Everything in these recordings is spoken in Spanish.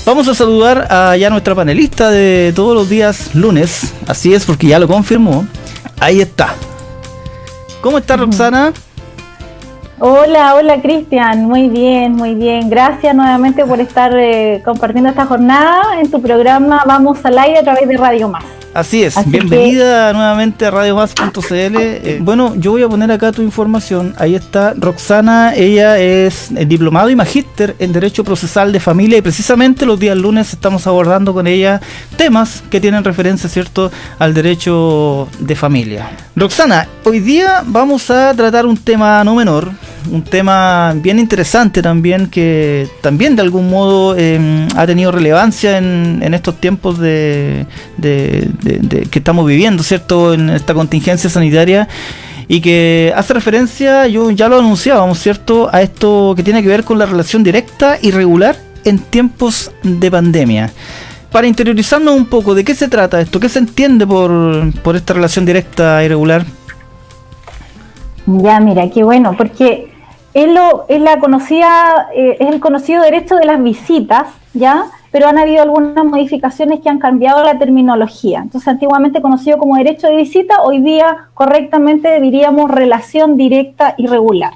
Vamos a saludar a ya nuestra panelista de todos los días lunes. Así es, porque ya lo confirmó. Ahí está. ¿Cómo está, Roxana? Hola Cristian, muy bien. Gracias nuevamente por estar compartiendo esta jornada en tu programa Vamos al Aire a través de Radio Más. Así es, bienvenida nuevamente a radiomás.cl. Bueno, yo voy a poner acá tu información. Ahí está Roxana, ella es diplomado y magíster en Derecho Procesal de Familia, y precisamente los días lunes estamos abordando con ella temas que tienen referencia, ¿cierto?, al derecho de familia. Roxana, hoy día vamos a tratar un tema no menor, un tema bien interesante también, que también de algún modo ha tenido relevancia en estos tiempos que estamos viviendo, ¿cierto?, en esta contingencia sanitaria, y que hace referencia, yo ya lo anunciábamos, ¿cierto?, a esto que tiene que ver con la relación directa y regular en tiempos de pandemia. Para interiorizarnos un poco, ¿de qué se trata esto? ¿Qué se entiende por esta relación directa y regular? Ya, mira, qué bueno, porque es el conocido derecho de las visitas, ¿ya? Pero han habido algunas modificaciones que han cambiado la terminología. Entonces, antiguamente conocido como derecho de visita, hoy día correctamente diríamos relación directa y regular.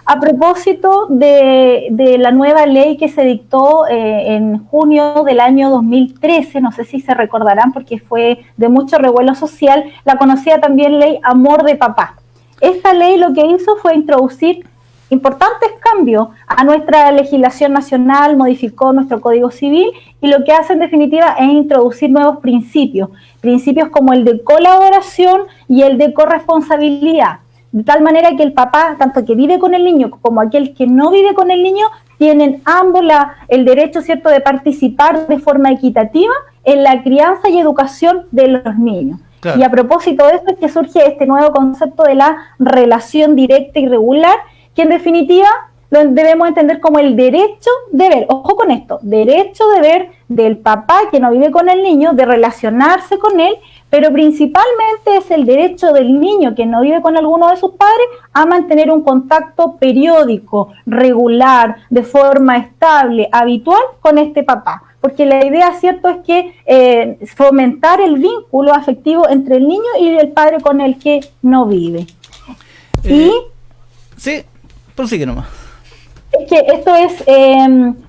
A propósito de la nueva ley que se dictó en junio del año 2013, no sé si se recordarán porque fue de mucho revuelo social, la conocida también ley Amor de Papá. Esta ley lo que hizo fue introducir importantes cambios a nuestra legislación nacional, modificó nuestro Código Civil, y lo que hace en definitiva es introducir nuevos principios como el de colaboración y el de corresponsabilidad, de tal manera que el papá, tanto que vive con el niño como aquel que no vive con el niño, tienen ambos el derecho, ¿cierto?, de participar de forma equitativa en la crianza y educación de los niños. Claro. Y a propósito de eso es que surge este nuevo concepto de la relación directa y regular, que en definitiva lo debemos entender como el derecho-deber, ojo con esto, derecho-deber del papá que no vive con el niño, de relacionarse con él, pero principalmente es el derecho del niño que no vive con alguno de sus padres a mantener un contacto periódico, regular, de forma estable, habitual con este papá. Porque la idea, ¿cierto?, es que fomentar el vínculo afectivo entre el niño y el padre con el que no vive. Sí, prosigue nomás. Es que esto es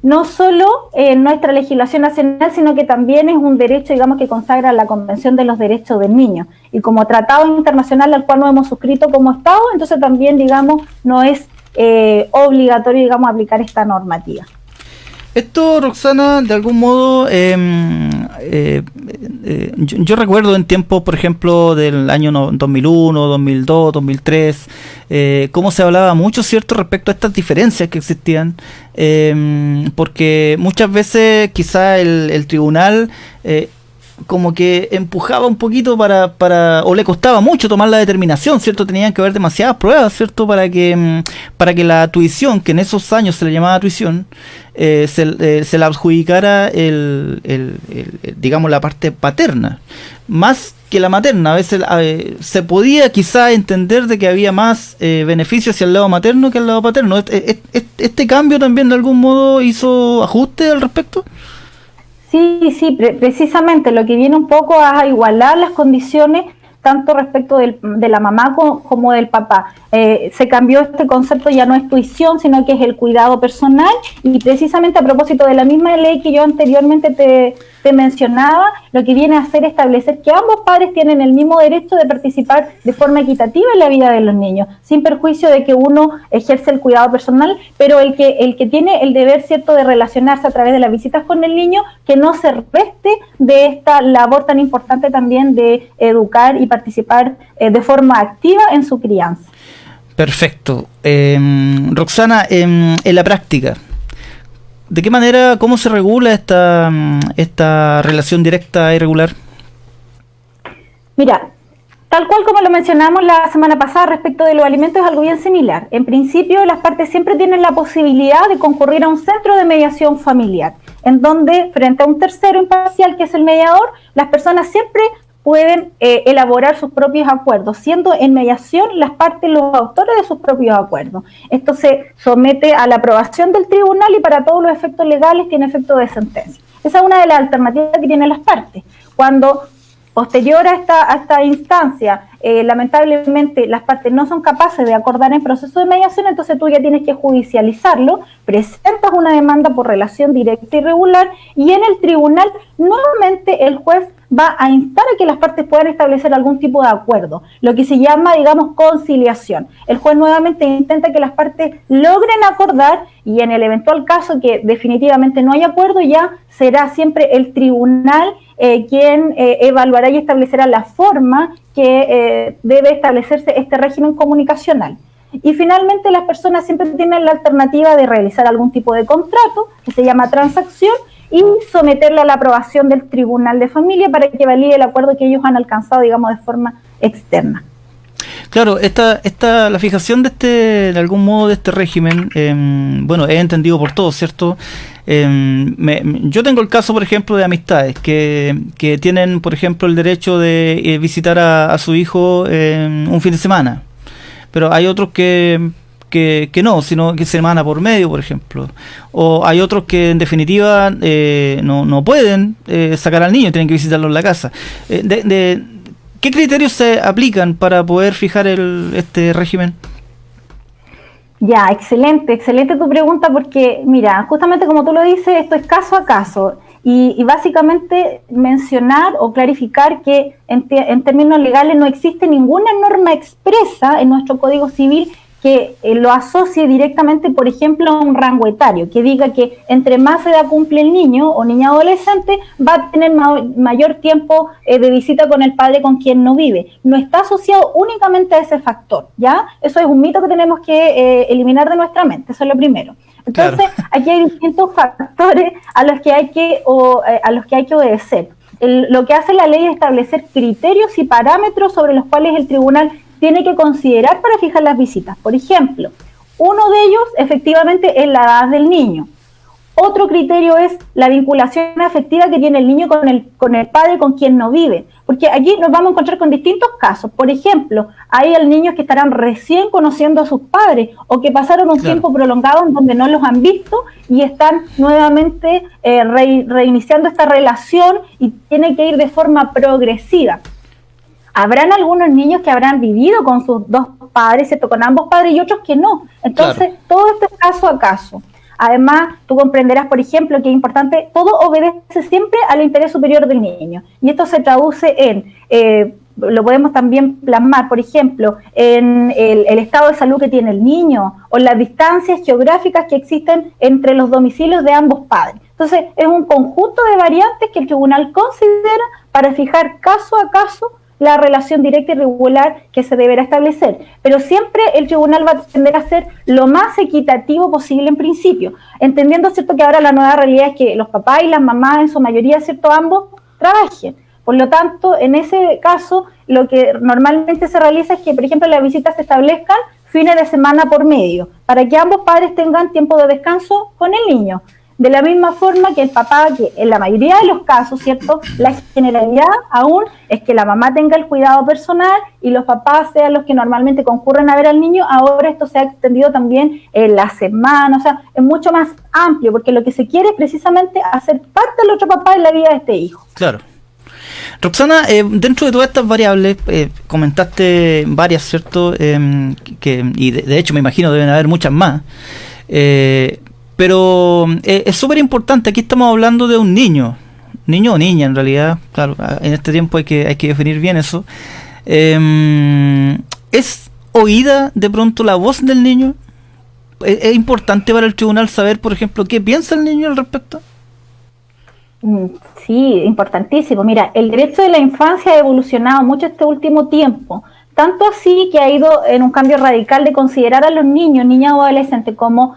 no solo en nuestra legislación nacional, sino que también es un derecho, digamos, que consagra la Convención de los Derechos del Niño. Y como tratado internacional al cual nos hemos suscrito como Estado, entonces también, digamos, no es obligatorio, digamos, aplicar esta normativa. Esto, Roxana, de algún modo, yo recuerdo en tiempos, por ejemplo, del año 2001, 2002, 2003, cómo se hablaba mucho, ¿cierto?, respecto a estas diferencias que existían, porque muchas veces quizá el tribunal como que empujaba un poquito o le costaba mucho tomar la determinación, ¿cierto? Tenían que haber demasiadas pruebas, ¿cierto?, para que la tuición, que en esos años se le llamaba tuición, se la adjudicara digamos, la parte paterna, más que la materna. A veces se podía quizá entender de que había más beneficios hacia el lado materno que al lado paterno. ¿Este cambio también de algún modo hizo ajuste al respecto? Sí, precisamente lo que viene un poco a igualar las condiciones tanto respecto de la mamá como del papá. Se cambió este concepto, ya no es tuición, sino que es el cuidado personal, y precisamente a propósito de la misma ley que yo anteriormente te mencionaba, lo que viene a hacer es establecer que ambos padres tienen el mismo derecho de participar de forma equitativa en la vida de los niños, sin perjuicio de que uno ejerce el cuidado personal, pero el que tiene el deber, ¿cierto?, de relacionarse a través de las visitas con el niño, que no se reste de esta labor tan importante también de educar y participar de forma activa en su crianza. Perfecto. Roxana, en la práctica, ¿de qué manera, cómo se regula esta relación directa y regular? Mira, tal cual como lo mencionamos la semana pasada respecto de los alimentos, es algo bien similar. En principio, las partes siempre tienen la posibilidad de concurrir a un centro de mediación familiar, en donde, frente a un tercero imparcial que es el mediador, las personas siempre pueden elaborar sus propios acuerdos, siendo en mediación las partes los autores de sus propios acuerdos. Esto se somete a la aprobación del tribunal y para todos los efectos legales tiene efecto de sentencia. Esa es una de las alternativas que tienen las partes. Cuando posterior a esta instancia, lamentablemente las partes no son capaces de acordar en proceso de mediación, entonces tú ya tienes que judicializarlo, presentas una demanda por relación directa y regular y en el tribunal nuevamente el juez va a instar a que las partes puedan establecer algún tipo de acuerdo, lo que se llama, digamos, conciliación. El juez nuevamente intenta que las partes logren acordar y en el eventual caso que definitivamente no hay acuerdo, ya será siempre el tribunal quien evaluará y establecerá la forma que debe establecerse este régimen comunicacional. Y finalmente las personas siempre tienen la alternativa de realizar algún tipo de contrato, que se llama transacción, y someterlo a la aprobación del Tribunal de Familia para que valide el acuerdo que ellos han alcanzado, digamos, de forma externa. Claro, la fijación de algún modo de este régimen, bueno, es entendido por todos, ¿cierto? Yo tengo el caso, por ejemplo, de amistades que tienen, por ejemplo, el derecho de visitar a su hijo un fin de semana, pero hay otros que no, sino que semana por medio, por ejemplo. O hay otros que en definitiva no pueden sacar al niño, tienen que visitarlo en la casa. ¿Qué criterios se aplican para poder fijar este régimen? Ya, excelente tu pregunta porque, mira, justamente como tú lo dices, esto es caso a caso. Y básicamente mencionar o clarificar que en términos legales no existe ninguna norma expresa en nuestro Código Civil que lo asocie directamente, por ejemplo, a un rango etario, que diga que entre más edad cumple el niño o niña adolescente, va a tener mayor tiempo de visita con el padre con quien no vive. No está asociado únicamente a ese factor, ¿ya? Eso es un mito que tenemos que eliminar de nuestra mente, eso es lo primero. Entonces, claro, aquí hay distintos factores a los que hay que obedecer. Lo que hace la ley es establecer criterios y parámetros sobre los cuales el tribunal tiene que considerar para fijar las visitas. Por ejemplo, uno de ellos efectivamente es la edad del niño. Otro criterio es la vinculación afectiva que tiene el niño con el padre con quien no vive. Porque aquí nos vamos a encontrar con distintos casos. Por ejemplo, hay niños que estarán recién conociendo a sus padres o que pasaron un tiempo prolongado en donde no los han visto y están nuevamente reiniciando esta relación y tiene que ir de forma progresiva. Habrán algunos niños que habrán vivido con sus dos padres, ¿cierto? Con ambos padres y otros que no. Entonces, todo esto es caso a caso. Además, tú comprenderás, por ejemplo, que es importante, todo obedece siempre al interés superior del niño. Y esto se traduce en, lo podemos también plasmar, por ejemplo, en el estado de salud que tiene el niño o las distancias geográficas que existen entre los domicilios de ambos padres. Entonces, es un conjunto de variantes que el tribunal considera para fijar caso a caso la relación directa y regular que se deberá establecer. Pero siempre el tribunal va a tender a ser lo más equitativo posible en principio, entendiendo, ¿cierto?, que ahora la nueva realidad es que los papás y las mamás, en su mayoría, ¿cierto?, ambos trabajen. Por lo tanto, en ese caso, lo que normalmente se realiza es que, por ejemplo, las visitas se establezcan fines de semana por medio, para que ambos padres tengan tiempo de descanso con el niño. De la misma forma que el papá, que en la mayoría de los casos, ¿cierto?, la generalidad aún es que la mamá tenga el cuidado personal y los papás sean los que normalmente concurren a ver al niño. Ahora esto se ha extendido también en la semana, o sea, es mucho más amplio, porque lo que se quiere es precisamente hacer parte del otro papá en la vida de este hijo. Claro. Roxana, dentro de todas estas variables, comentaste varias, ¿cierto?, y de hecho me imagino deben haber muchas más, pero es súper importante. Aquí estamos hablando de un niño o niña en realidad, claro, en este tiempo hay que definir bien eso. ¿Es oída de pronto la voz del niño? ¿Es importante para el tribunal saber, por ejemplo, qué piensa el niño al respecto? Sí, importantísimo. Mira, el derecho de la infancia ha evolucionado mucho este último tiempo, tanto así que ha ido en un cambio radical de considerar a los niños, niñas o adolescentes como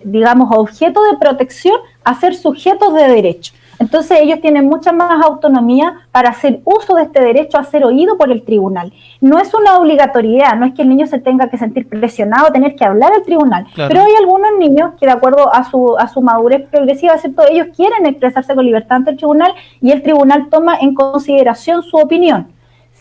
digamos, objeto de protección a ser sujetos de derecho. Entonces ellos tienen mucha más autonomía para hacer uso de este derecho a ser oído por el tribunal. No es una obligatoriedad, no es que el niño se tenga que sentir presionado, tener que hablar al tribunal, claro. Pero hay algunos niños que de acuerdo a su madurez progresiva, ¿cierto? Ellos quieren expresarse con libertad ante el tribunal y el tribunal toma en consideración su opinión.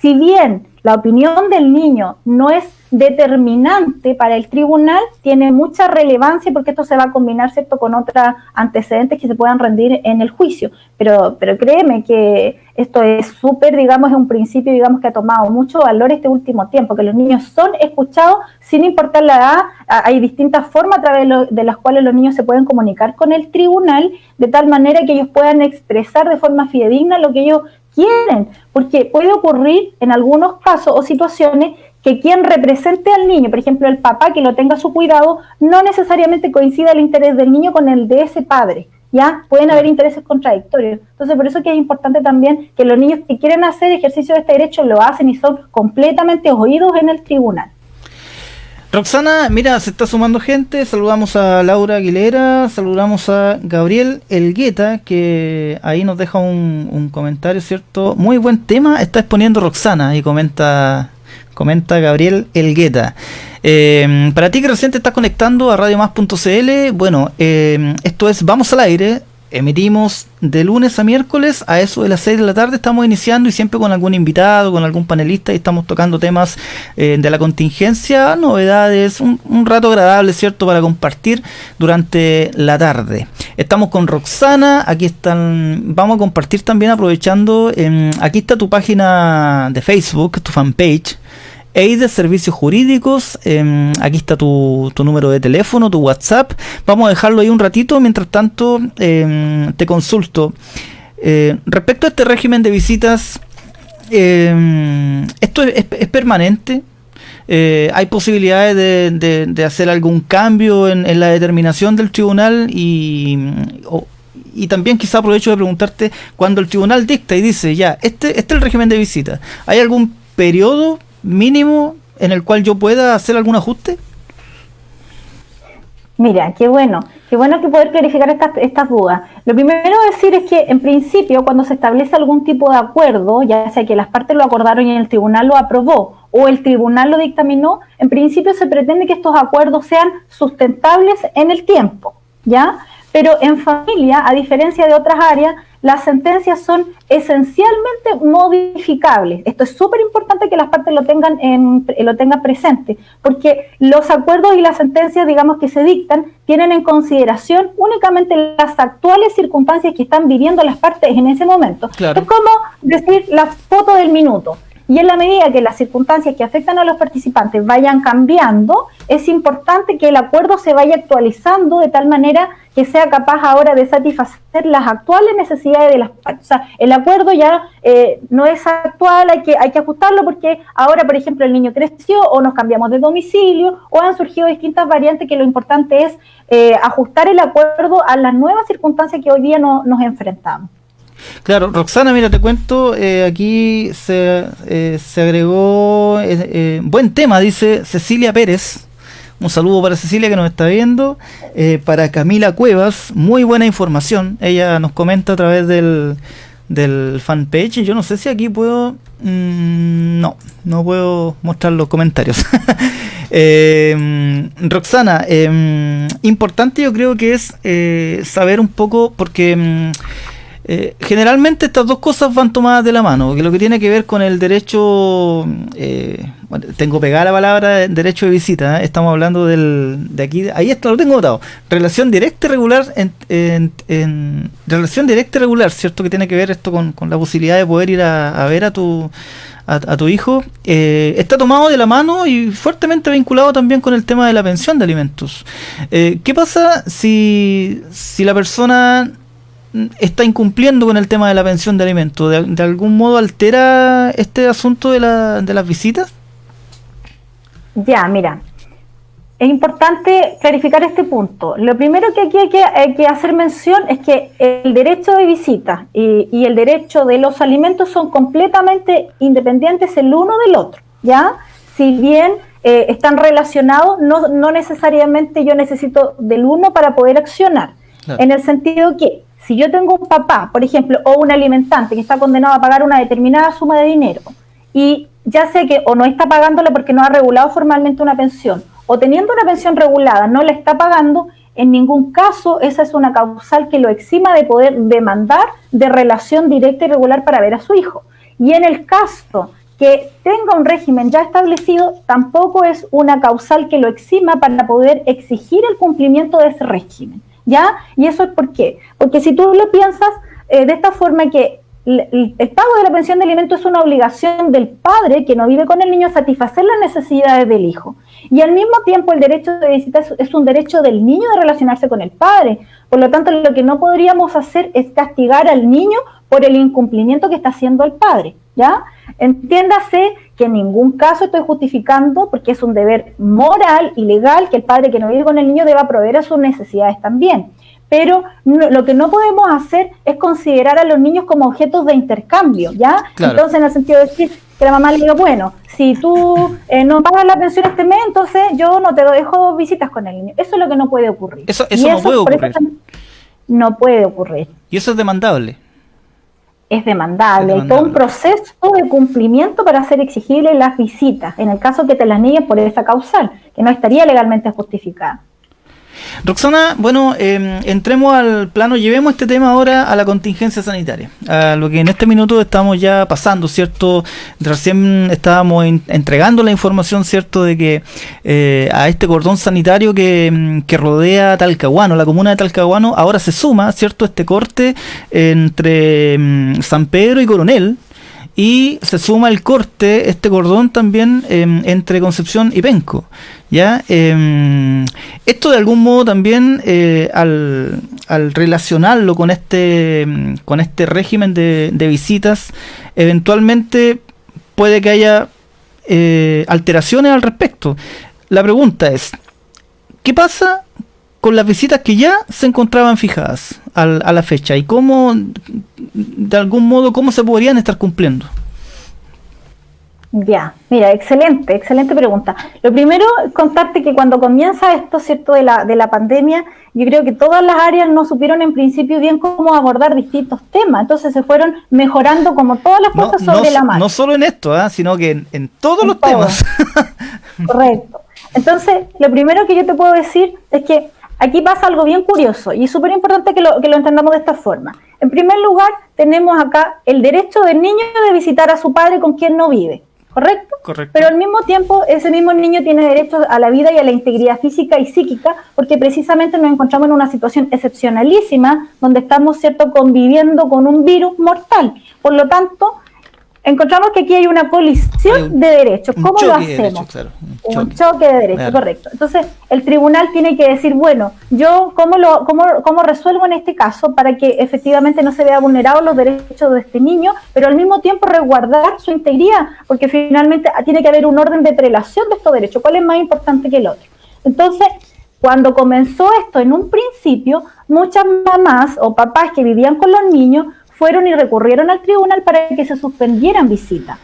Si bien la opinión del niño no es determinante para el tribunal, tiene mucha relevancia porque esto se va a combinar, ¿cierto?, con otros antecedentes que se puedan rendir en el juicio. Pero créeme que esto es súper, digamos, es un principio, digamos, que ha tomado mucho valor este último tiempo, que los niños son escuchados sin importar la edad. Hay distintas formas a través de las cuales los niños se pueden comunicar con el tribunal, de tal manera que ellos puedan expresar de forma fidedigna lo que ellos quieren, porque puede ocurrir en algunos casos o situaciones que quien represente al niño, por ejemplo el papá que lo tenga a su cuidado, no necesariamente coincida el interés del niño con el de ese padre, ¿ya? Pueden haber intereses contradictorios. Entonces por eso que es importante también que los niños que quieren hacer ejercicio de este derecho lo hacen y son completamente oídos en el tribunal. Roxana, mira, se está sumando gente. Saludamos a Laura Aguilera, saludamos a Gabriel Elgueta, que ahí nos deja un comentario, ¿cierto? Muy buen tema, está exponiendo Roxana, y comenta Gabriel Elgueta. Para ti que recién te estás conectando a radiomás.cl, bueno, esto es Vamos al Aire. Emitimos de lunes a miércoles a eso de las 6 de la tarde. Estamos iniciando y siempre con algún invitado, con algún panelista, y estamos tocando temas de la contingencia, novedades, un rato agradable, ¿cierto?, para compartir durante la tarde. Estamos con Roxana, aquí están, vamos a compartir también aprovechando, aquí está tu página de Facebook, tu fanpage, EIDE Servicios Jurídicos, aquí está tu número de teléfono, tu WhatsApp. Vamos a dejarlo ahí un ratito, mientras tanto te consulto. Respecto a este régimen de visitas, ¿esto es permanente? ¿Hay posibilidades de hacer algún cambio en la determinación del tribunal? Y también quizá aprovecho de preguntarte, cuando el tribunal dicta y dice, ya, este es el régimen de visita, ¿hay algún periodo mínimo en el cual yo pueda hacer algún ajuste? Mira, qué bueno que poder clarificar estas dudas. Lo primero a decir es que, en principio, cuando se establece algún tipo de acuerdo, ya sea que las partes lo acordaron y el tribunal lo aprobó, o el tribunal lo dictaminó, en principio se pretende que estos acuerdos sean sustentables en el tiempo, ¿ya? Pero en familia, a diferencia de otras áreas, las sentencias son esencialmente modificables. Esto es súper importante que las partes lo tengan presente, porque los acuerdos y las sentencias, digamos, que se dictan, tienen en consideración únicamente las actuales circunstancias que están viviendo las partes en ese momento. Claro. Es como decir la foto del minuto. Y en la medida que las circunstancias que afectan a los participantes vayan cambiando, es importante que el acuerdo se vaya actualizando de tal manera que sea capaz ahora de satisfacer las actuales necesidades de las partes. O sea, el acuerdo ya no es actual, hay que ajustarlo porque ahora, por ejemplo, el niño creció o nos cambiamos de domicilio o han surgido distintas variantes, que lo importante es ajustar el acuerdo a las nuevas circunstancias que hoy día nos enfrentamos. Claro, Roxana, mira, te cuento, aquí se agregó, buen tema, dice Cecilia Pérez. Un saludo para Cecilia, que nos está viendo. Para Camila Cuevas, muy buena información. Ella nos comenta a través del fanpage. Yo no sé si aquí puedo... no puedo mostrar los comentarios. Roxana, importante yo creo que es saber un poco, porque... generalmente estas dos cosas van tomadas de la mano, que lo que tiene que ver con el derecho, bueno, tengo pegada la palabra derecho de visita, estamos hablando de aquí, ahí está, lo tengo notado, relación directa y regular, en relación directa y regular, ¿cierto? Que tiene que ver esto con la posibilidad de poder ir a ver a tu hijo, está tomado de la mano y fuertemente vinculado también con el tema de la pensión de alimentos. ¿Qué pasa si la persona está incumpliendo con el tema de la pensión de alimentos? ¿De algún modo altera este asunto de las visitas? Ya, mira, es importante clarificar este punto. Lo primero que aquí hay que hacer mención es que el derecho de visita y el derecho de los alimentos son completamente independientes el uno del otro, ¿ya? Si bien están relacionados, no necesariamente yo necesito del uno para poder accionar. Claro. En el sentido que si yo tengo un papá, por ejemplo, o un alimentante que está condenado a pagar una determinada suma de dinero y ya sé que o no está pagándole porque no ha regulado formalmente una pensión, o teniendo una pensión regulada no la está pagando, en ningún caso esa es una causal que lo exima de poder demandar de relación directa y regular para ver a su hijo. Y en el caso que tenga un régimen ya establecido, tampoco es una causal que lo exima para poder exigir el cumplimiento de ese régimen, ¿ya? ¿Y eso es por qué? Porque si tú lo piensas de esta forma, que el pago de la pensión de alimentos es una obligación del padre que no vive con el niño a satisfacer las necesidades del hijo. Y al mismo tiempo el derecho de visita es un derecho del niño de relacionarse con el padre. Por lo tanto, lo que no podríamos hacer es castigar al niño por el incumplimiento que está haciendo el padre, ¿ya? Entiéndase que en ningún caso estoy justificando, porque es un deber moral y legal que el padre que no vive con el niño deba proveer a sus necesidades también. Pero lo que no podemos hacer es considerar a los niños como objetos de intercambio, ¿ya? Claro. Entonces, en el sentido de decir que la mamá le diga, bueno, si tú no pagas la pensión este mes, entonces yo no te dejo visitas con el niño. Eso es lo que no puede ocurrir. Eso no puede ocurrir. No puede ocurrir. ¿Y eso es demandable? Es demandable. Hay todo un proceso de cumplimiento para hacer exigibles las visitas, en el caso que te las nieguen por esa causal, que no estaría legalmente justificada. Roxana, bueno, entremos al plano, llevemos este tema ahora a la contingencia sanitaria, a lo que en este minuto estamos ya pasando, ¿cierto? Recién estábamos entregando la información, ¿cierto?, de que a este cordón sanitario que rodea Talcahuano, la comuna de Talcahuano, ahora se suma, ¿cierto?, este corte entre San Pedro y Coronel, y se suma el corte, este cordón también entre Concepción y Penco, ¿ya? Esto de algún modo también al relacionarlo con este régimen de visitas, eventualmente puede que haya alteraciones al respecto. La pregunta es, ¿qué pasa con las visitas que ya se encontraban fijadas a la fecha y cómo, de algún modo, cómo se podrían estar cumpliendo? Ya, mira, excelente pregunta. Lo primero, contarte que cuando comienza esto, ¿cierto?, de la pandemia, yo creo que todas las áreas no supieron en principio bien cómo abordar distintos temas, entonces se fueron mejorando como todas las cosas sobre la marcha. No solo en esto, sino que en todos los temas. Correcto. Entonces, lo primero que yo te puedo decir es que aquí pasa algo bien curioso y es súper importante que lo entendamos de esta forma. En primer lugar, tenemos acá el derecho del niño de visitar a su padre con quien no vive, ¿correcto? Correcto. Pero al mismo tiempo, ese mismo niño tiene derecho a la vida y a la integridad física y psíquica, porque precisamente nos encontramos en una situación excepcionalísima, donde estamos, ¿cierto?, conviviendo con un virus mortal. Por lo tanto, encontramos que aquí hay una colisión de derechos. ¿Cómo lo hacemos? Un choque de derechos, claro. Correcto. Entonces, el tribunal tiene que decir, bueno, yo cómo resuelvo en este caso para que efectivamente no se vea vulnerados los derechos de este niño, pero al mismo tiempo resguardar su integridad, porque finalmente tiene que haber un orden de prelación de estos derechos. ¿Cuál es más importante que el otro? Entonces, cuando comenzó esto en un principio, muchas mamás o papás que vivían con los niños fueron y recurrieron al tribunal para que se suspendieran visitas.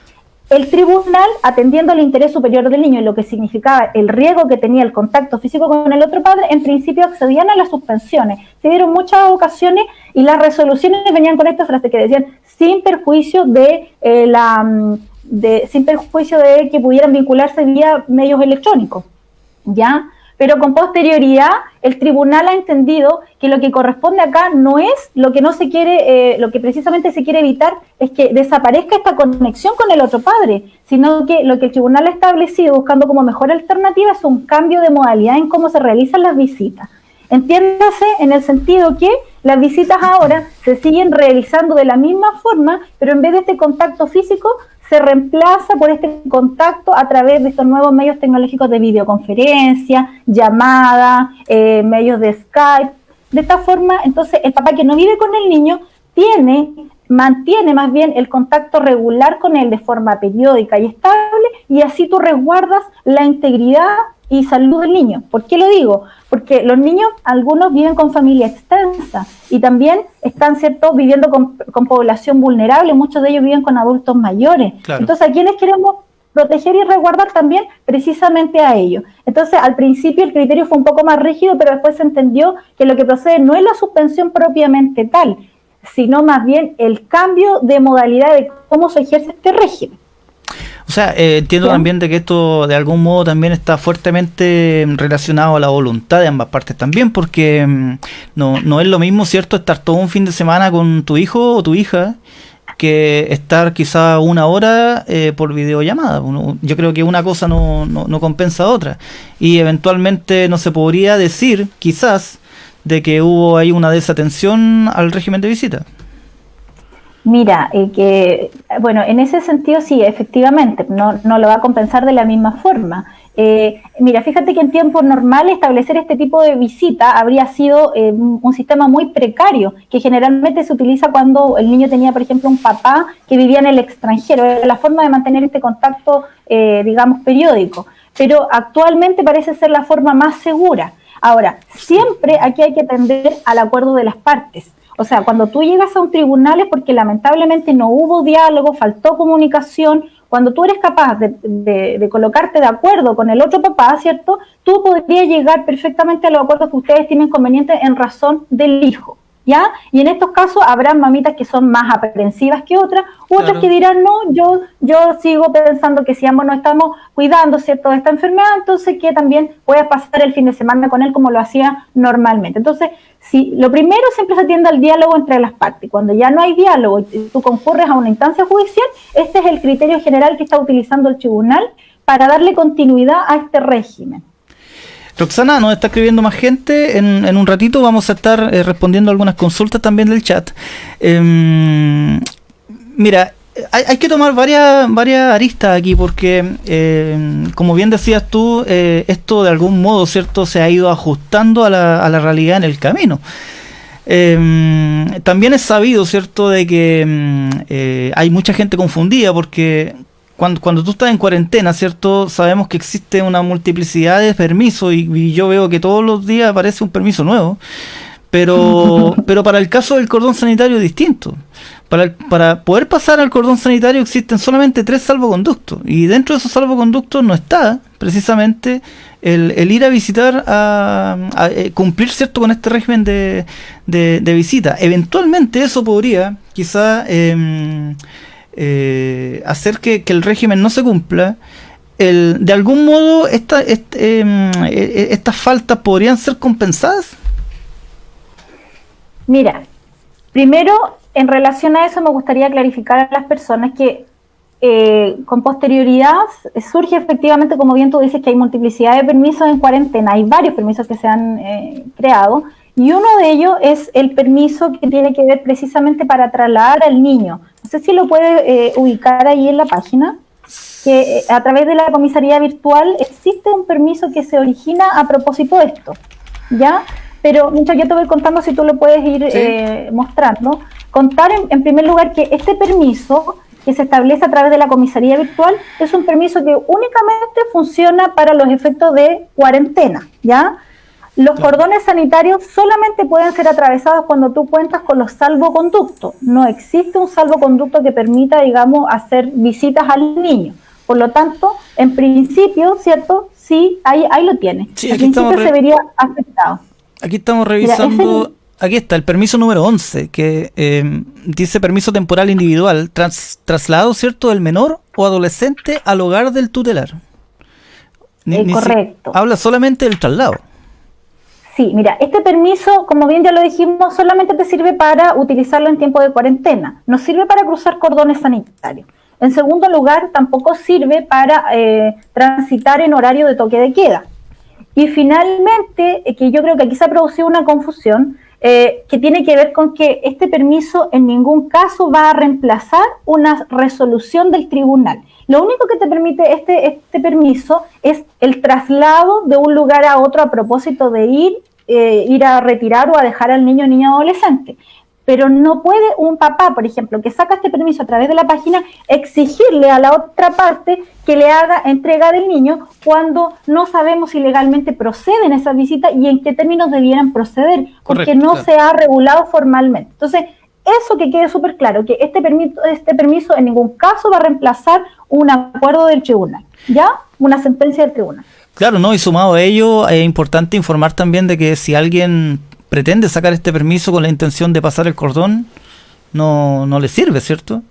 El tribunal, atendiendo al interés superior del niño y lo que significaba el riesgo que tenía el contacto físico con el otro padre, en principio accedían a las suspensiones. Se dieron muchas ocasiones y las resoluciones venían con esta frase que decían sin perjuicio de que pudieran vincularse vía medios electrónicos, ¿ya? Pero con posterioridad el tribunal ha entendido que lo que corresponde acá no es lo que no se quiere, lo que precisamente se quiere evitar es que desaparezca esta conexión con el otro padre, sino que lo que el tribunal ha establecido buscando como mejor alternativa es un cambio de modalidad en cómo se realizan las visitas. Entiéndase en el sentido que las visitas ahora se siguen realizando de la misma forma, pero en vez de este contacto físico se reemplaza por este contacto a través de estos nuevos medios tecnológicos de videoconferencia, llamada, medios de Skype. De esta forma, entonces, el papá que no vive con el niño mantiene más bien el contacto regular con él de forma periódica y estable, y así tú resguardas la integridad y salud del niño. ¿Por qué lo digo? Porque los niños, algunos viven con familia extensa y también están, ¿cierto?, viviendo con población vulnerable, muchos de ellos viven con adultos mayores. Claro. Entonces, ¿a quiénes queremos proteger y resguardar también precisamente a ellos. Entonces, al principio el criterio fue un poco más rígido, pero después se entendió que lo que procede no es la suspensión propiamente tal, sino más bien el cambio de modalidad de cómo se ejerce este régimen. O sea, entiendo también de que esto de algún modo también está fuertemente relacionado a la voluntad de ambas partes también, porque no es lo mismo, ¿cierto?, estar todo un fin de semana con tu hijo o tu hija que estar quizá una hora por videollamada. Yo creo que una cosa no compensa a otra, y eventualmente no se podría decir quizás de que hubo ahí una desatención al régimen de visita. Mira, en ese sentido sí, efectivamente, no lo va a compensar de la misma forma. Mira, fíjate que en tiempos normales establecer este tipo de visita habría sido un sistema muy precario, que generalmente se utiliza cuando el niño tenía, por ejemplo, un papá que vivía en el extranjero, era la forma de mantener este contacto, digamos, periódico. Pero actualmente parece ser la forma más segura. Ahora, siempre aquí hay que atender al acuerdo de las partes. O sea, cuando tú llegas a un tribunal es porque lamentablemente no hubo diálogo, faltó comunicación. Cuando tú eres capaz de colocarte de acuerdo con el otro papá, ¿cierto?, tú podrías llegar perfectamente a los acuerdos que ustedes tienen convenientes en razón del hijo, ¿ya? Y en estos casos habrá mamitas que son más aprensivas que otras, u otras que dirán, no, yo sigo pensando que si ambos nos estamos cuidando, ¿cierto?, de esta enfermedad, entonces que también puedas pasar el fin de semana con él como lo hacía normalmente. Entonces, si lo primero siempre se atiende al diálogo entre las partes. Cuando ya no hay diálogo y tú concurres a una instancia judicial, este es el criterio general que está utilizando el tribunal para darle continuidad a este régimen. Roxana, nos está escribiendo más gente. En un ratito vamos a estar respondiendo algunas consultas también del chat. Mira, hay que tomar varias aristas aquí, porque como bien decías tú, esto de algún modo, ¿cierto?, se ha ido ajustando a la realidad en el camino. También es sabido, ¿cierto?, de que hay mucha gente confundida, porque cuando tú estás en cuarentena, ¿cierto?, sabemos que existe una multiplicidad de permisos y yo veo que todos los días aparece un permiso nuevo, pero para el caso del cordón sanitario es distinto. Para poder pasar al cordón sanitario existen solamente 3 salvoconductos, y dentro de esos salvoconductos no está precisamente el ir a visitar, a cumplir, ¿cierto?, con este régimen de visita. Eventualmente eso podría quizá hacer que el régimen no se cumpla. De algún modo estas faltas podrían ser compensadas. Mira, primero, en relación a eso me gustaría clarificar a las personas que con posterioridad surge efectivamente, como bien tú dices, que hay multiplicidad de permisos en cuarentena. Hay varios permisos que se han creado, y uno de ellos es el permiso que tiene que ver precisamente para trasladar al niño. No sé si lo puede ubicar ahí en la página, que a través de la comisaría virtual existe un permiso que se origina a propósito de esto, ¿ya? Pero mientras yo te voy contando, si tú lo puedes ir mostrando, contar en primer lugar que este permiso que se establece a través de la comisaría virtual es un permiso que únicamente funciona para los efectos de cuarentena, ¿ya? Los cordones sanitarios solamente pueden ser atravesados cuando tú cuentas con los salvoconductos. No existe un salvoconducto que permita, digamos, hacer visitas al niño. Por lo tanto, en principio, ¿cierto? Sí, ahí lo tiene. Sí, en principio se vería afectado. Aquí estamos revisando. Aquí está el permiso número 11, que dice permiso temporal individual, traslado, ¿cierto?, del menor o adolescente al hogar del tutelar. Correcto. Habla solamente del traslado. Sí, mira, este permiso, como bien ya lo dijimos, solamente te sirve para utilizarlo en tiempo de cuarentena. No sirve para cruzar cordones sanitarios. En segundo lugar, tampoco sirve para transitar en horario de toque de queda. Y finalmente, que yo creo que aquí se ha producido una confusión, que tiene que ver con que este permiso en ningún caso va a reemplazar una resolución del tribunal. Lo único que te permite este permiso es el traslado de un lugar a otro a propósito de ir a retirar o a dejar al niño o niña adolescente. Pero no puede un papá, por ejemplo, que saca este permiso a través de la página, exigirle a la otra parte que le haga entrega del niño cuando no sabemos si legalmente proceden esas visitas y en qué términos debieran proceder, porque no se ha regulado formalmente. Entonces, eso que quede súper claro, que este permiso en ningún caso va a reemplazar un acuerdo del tribunal, ¿ya? Una sentencia del tribunal. Claro, ¿no? Y sumado a ello, es importante informar también de que si alguien pretende sacar este permiso con la intención de pasar el cordón, no le sirve, ¿cierto?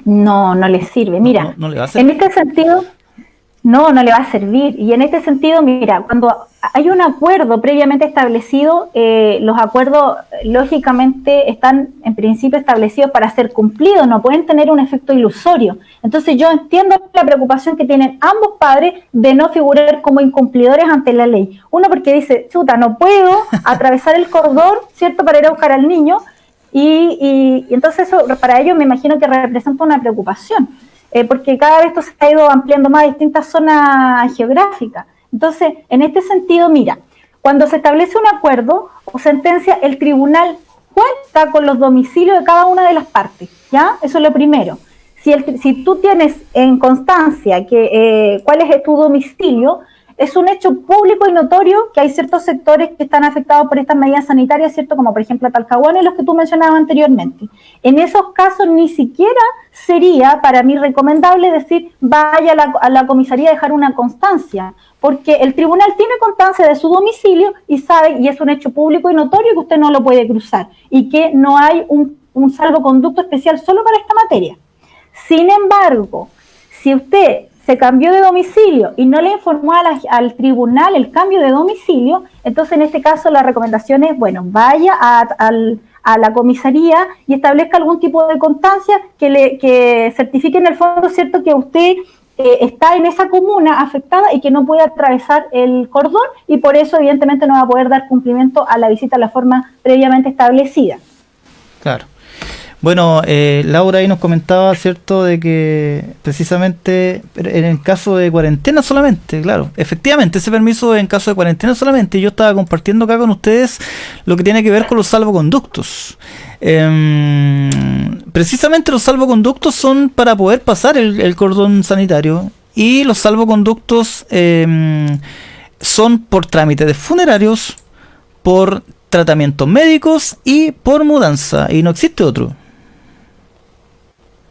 No le sirve. Mira, no le va a servir. En este sentido, no le va a servir. Y en este sentido, mira, cuando hay un acuerdo previamente establecido, los acuerdos lógicamente están en principio establecidos para ser cumplidos, no pueden tener un efecto ilusorio. Entonces yo entiendo la preocupación que tienen ambos padres de no figurar como incumplidores ante la ley. Uno porque dice, chuta, no puedo atravesar el cordón, ¿cierto?, para ir a buscar al niño, y entonces eso para ellos me imagino que representa una preocupación. Porque cada vez esto se ha ido ampliando más a distintas zonas geográficas. Entonces, en este sentido, mira, cuando se establece un acuerdo o sentencia, el tribunal cuenta con los domicilios de cada una de las partes, ¿ya? Eso es lo primero. Si tú tienes en constancia que cuál es tu domicilio, es un hecho público y notorio que hay ciertos sectores que están afectados por estas medidas sanitarias, ¿cierto? Como por ejemplo Talcahuano y los que tú mencionabas anteriormente. En esos casos ni siquiera sería para mí recomendable decir vaya a la comisaría a dejar una constancia, porque el tribunal tiene constancia de su domicilio y sabe, y es un hecho público y notorio, que usted no lo puede cruzar y que no hay un salvoconducto especial solo para esta materia. Sin embargo, si usted se cambió de domicilio y no le informó al tribunal el cambio de domicilio, entonces en este caso la recomendación es, bueno, vaya a la comisaría y establezca algún tipo de constancia que certifique en el fondo, ¿cierto?, que usted está en esa comuna afectada y que no puede atravesar el cordón, y por eso evidentemente no va a poder dar cumplimiento a la visita a la forma previamente establecida. Claro. Bueno, Laura ahí nos comentaba, ¿cierto?, de que precisamente en el caso de cuarentena solamente, claro, efectivamente ese permiso en caso de cuarentena solamente. Yo estaba compartiendo acá con ustedes lo que tiene que ver con los salvoconductos. Precisamente los salvoconductos son para poder pasar el cordón sanitario, y los salvoconductos son por trámites funerarios, por tratamientos médicos y por mudanza, y no existe otro.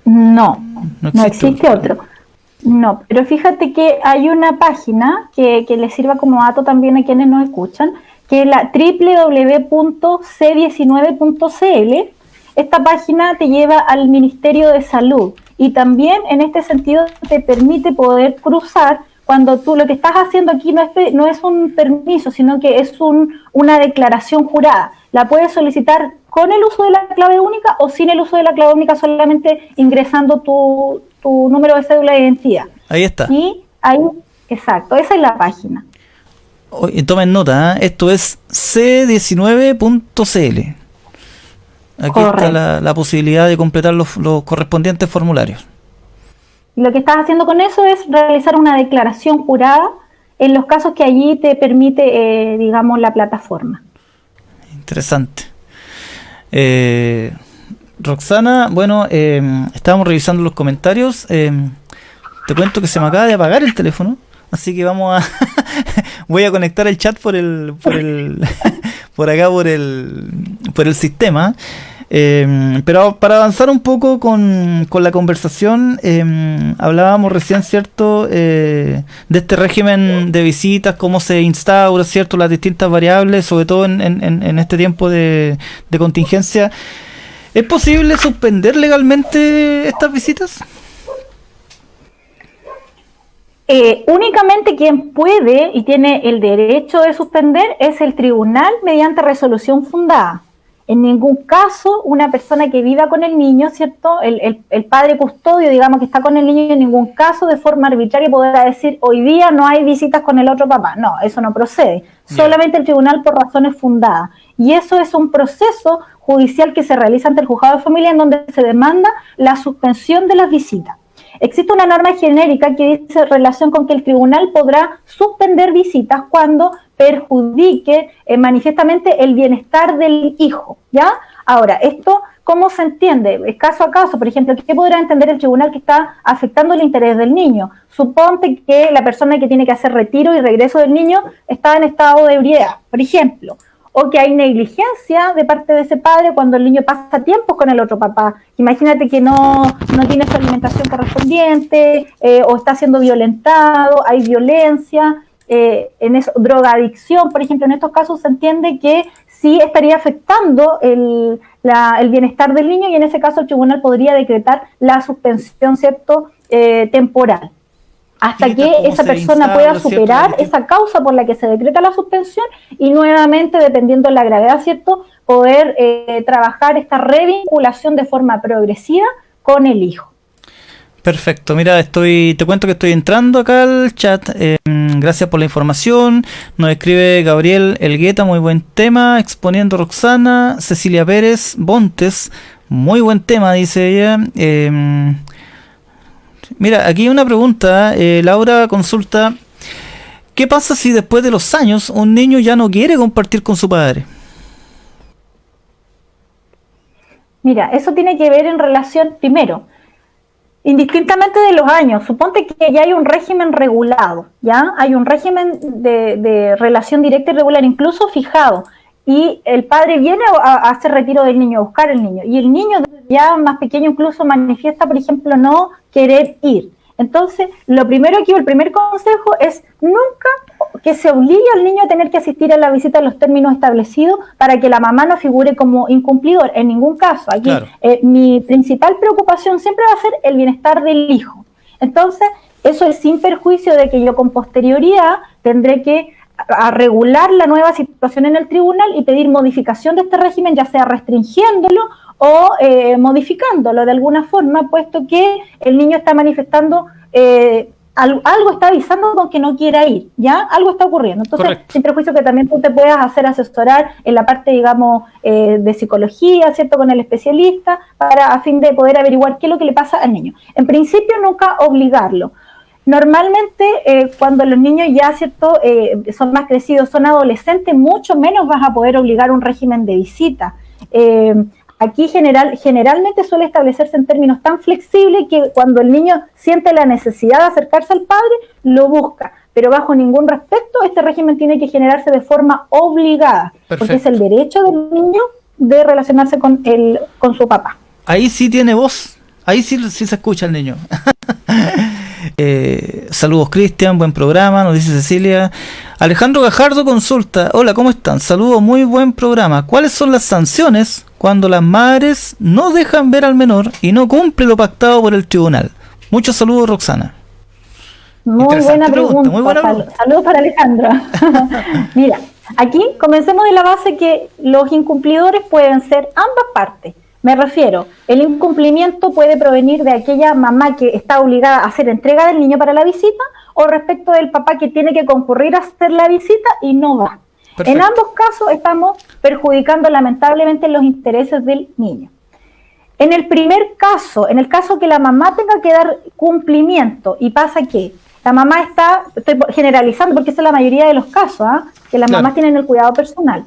No existe otro. No, pero fíjate que hay una página que les sirva como dato también a quienes nos escuchan, que es la www.c19.cl. Esta página te lleva al Ministerio de Salud y también en este sentido te permite poder cruzar cuando tú lo que estás haciendo aquí no es un permiso, sino que es una declaración jurada. La puedes solicitar con el uso de la clave única o sin el uso de la clave única, solamente ingresando tu número de cédula de identidad. Ahí está. Y ahí, exacto, esa es la página. Tomen nota, esto es c19.cl. Aquí correcto. Está la posibilidad de completar los correspondientes formularios. Lo que estás haciendo con eso es realizar una declaración jurada en los casos que allí te permite, digamos, la plataforma. Interesante. Roxana, bueno, estábamos revisando los comentarios. Te cuento que se me acaba de apagar el teléfono, así que voy a conectar el chat por acá por el sistema. Pero para avanzar un poco con la conversación, hablábamos recién, ¿cierto?, de este régimen de visitas, cómo se instaura, ¿cierto?, las distintas variables, sobre todo en este tiempo de contingencia. ¿Es posible suspender legalmente estas visitas? Únicamente quien puede y tiene el derecho de suspender es el tribunal mediante resolución fundada. En ningún caso una persona que viva con el niño, ¿cierto?, el padre custodio, digamos, que está con el niño, en ningún caso de forma arbitraria podrá decir hoy día no hay visitas con el otro papá. No, eso no procede. Solamente el tribunal por razones fundadas. Y eso es un proceso judicial que se realiza ante el juzgado de familia en donde se demanda la suspensión de las visitas. Existe una norma genérica que dice relación con que el tribunal podrá suspender visitas cuando perjudique manifiestamente el bienestar del hijo, ¿ya? Ahora, esto, ¿cómo se entiende? Es caso a caso. Por ejemplo, ¿qué podrá entender el tribunal que está afectando el interés del niño? Suponte que la persona que tiene que hacer retiro y regreso del niño está en estado de ebriedad, por ejemplo, o que hay negligencia de parte de ese padre cuando el niño pasa tiempo con el otro papá. Imagínate que no tiene su alimentación correspondiente, o está siendo violentado, hay violencia, drogadicción, por ejemplo. En estos casos se entiende que sí estaría afectando el bienestar del niño, y en ese caso el tribunal podría decretar la suspensión, ¿cierto?, temporal, hasta que esa persona pueda superar esa causa por la que se decreta la suspensión, y nuevamente, dependiendo de la gravedad, ¿cierto?, poder trabajar esta revinculación de forma progresiva con el hijo. Perfecto, mira, te cuento que estoy entrando acá al chat. Gracias por la información. Nos escribe Gabriel Elgueta, muy buen tema, exponiendo Roxana. Cecilia Pérez Bontes, muy buen tema, dice ella. Mira, aquí hay una pregunta. Laura consulta: ¿qué pasa si después de los años un niño ya no quiere compartir con su padre? Mira, eso tiene que ver en relación, primero, indistintamente de los años. Suponte que ya hay un régimen regulado, ya hay un régimen de relación directa y regular, incluso fijado, y el padre viene a hacer retiro del niño, a buscar el niño, y el niño ya más pequeño incluso manifiesta, por ejemplo, no querer ir. Entonces, lo primero aquí, el primer consejo es nunca que se obligue al niño a tener que asistir a la visita en los términos establecidos para que la mamá no figure como incumplidor. En ningún caso. Aquí, claro, mi principal preocupación siempre va a ser el bienestar del hijo. Entonces, eso es sin perjuicio de que yo con posterioridad tendré que regular la nueva situación en el tribunal y pedir modificación de este régimen, ya sea restringiéndolo o modificándolo de alguna forma, puesto que el niño está manifestando, algo está avisando con que no quiera ir, ¿ya? Algo está ocurriendo. Entonces, correcto, sin prejuicio que también tú te puedas hacer asesorar en la parte, digamos, de psicología, ¿cierto?, con el especialista, a fin de poder averiguar qué es lo que le pasa al niño. En principio, nunca obligarlo. Normalmente, cuando los niños ya, ¿cierto?, son más crecidos, son adolescentes, mucho menos vas a poder obligar un régimen de visita. Aquí generalmente suele establecerse en términos tan flexibles que cuando el niño siente la necesidad de acercarse al padre, lo busca. Pero bajo ningún respecto, este régimen tiene que generarse de forma obligada. Perfecto. Porque es el derecho del niño de relacionarse con su papá. Ahí sí tiene voz, ahí sí se escucha el niño. Saludos, Cristian, buen programa, nos dice Cecilia. Alejandro Gajardo consulta: hola, ¿cómo están? Saludos, muy buen programa. ¿Cuáles son las sanciones cuando las madres no dejan ver al menor y no cumple lo pactado por el tribunal? Muchos saludos, Roxana. Muy buena pregunta. Muy buena pregunta. Saludos para Alejandro. Mira, aquí comencemos de la base que los incumplidores pueden ser ambas partes. Me refiero, el incumplimiento puede provenir de aquella mamá que está obligada a hacer entrega del niño para la visita, o respecto del papá que tiene que concurrir a hacer la visita y no va. Perfecto. En ambos casos estamos perjudicando lamentablemente los intereses del niño. En el primer caso, en el caso que la mamá tenga que dar cumplimiento y pasa que la mamá estoy generalizando porque esa es la mayoría de los casos, que las mamás tienen el cuidado personal,